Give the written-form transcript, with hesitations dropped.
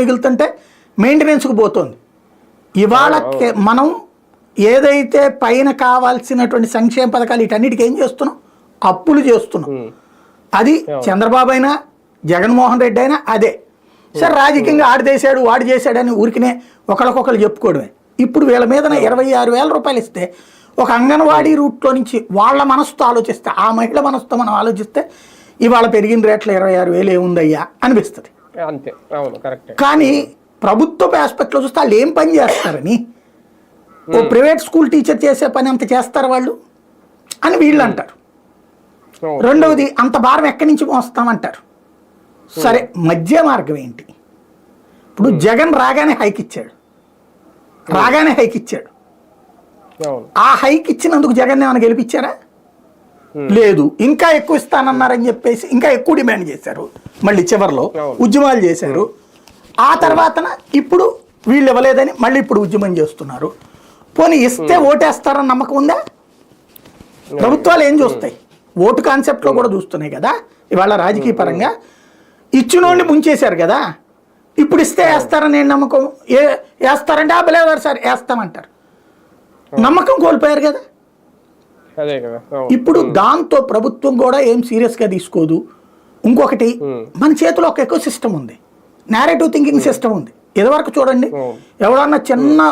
మిగులుతుంటే మెయింటెనెన్స్కు పోతుంది. ఇవాళ మనం ఏదైతే పైన కావాల్సినటువంటి సంక్షేమ పథకాలు వీటన్నిటికీ ఏం చేస్తున్నాం, అప్పులు చేస్తున్నాం. అది చంద్రబాబు అయినా జగన్మోహన్ రెడ్డి అయినా అదే. సరే రాజకీయంగా ఆడు చేశాడు వాడు చేశాడని ఊరికినే ఒకరికొకరు చెప్పుకోవడమే. ఇప్పుడు వీళ్ళ మీద 26,000 రూపాయలు ఇస్తే ఒక అంగన్వాడీ రూట్లో నుంచి వాళ్ళ మనసుతో ఆలోచిస్తే, ఆ మహిళ మనసుతో మనం ఆలోచిస్తే ఇవాళ పెరిగిన రేట్లు 26,000 ఏముందయ్యా అనిపిస్తుంది. కానీ ప్రభుత్వ ఆస్పెక్ట్లో చూస్తే వాళ్ళు ఏం పని చేస్తారని, ఓ ప్రైవేట్ స్కూల్ టీచర్ చేసే పని అంత చేస్తారు వాళ్ళు అని వీళ్ళు అంటారు. రెండవది అంత భారం ఎక్కడి నుంచి మోస్తామంటారు. సరే మధ్య మార్గం ఏంటి? ఇప్పుడు జగన్ రాగానే హైక్ ఇచ్చాడు. ఆ హైక్ ఇచ్చినందుకు జగన్ ఏమైనా గెలిపించారా? లేదు. ఇంకా ఎక్కువ ఇస్తానన్నారని చెప్పేసి ఇంకా ఎక్కువ డిమాండ్ చేశారు. మళ్ళీ చివరిలో ఉద్యమాలు చేశారు. ఆ తర్వాత ఇప్పుడు వీళ్ళు ఇవ్వలేదని మళ్ళీ ఇప్పుడు ఉద్యమం చేస్తున్నారు. పోనీ ఇస్తే ఓటేస్తారని నమ్మకం ఉందా? ప్రభుత్వాలు ఏం చూస్తాయి? ఓటు కాన్సెప్ట్లో కూడా చూస్తున్నాయి కదా. ఇవాళ రాజకీయ పరంగా ఇచ్చినోడిని ముంచేశారు కదా. ఇప్పుడు ఇస్తే వేస్తారని నమ్మకం, వేస్తారంటే లేదు సార్ వేస్తామంటారు. నమ్మకం కోల్పోయారు కదా. ఇప్పుడు దాంతో ప్రభుత్వం కూడా ఏం సీరియస్గా తీసుకోదు. ఇంకొకటి, మన చేతిలో ఒక ఎకో సిస్టమ్ ఉంది, నేరేటివ్ థింకింగ్ సిస్టమ్ ఉంది. ఇదివరకు చూడండి, ఎవడన్నా చిన్న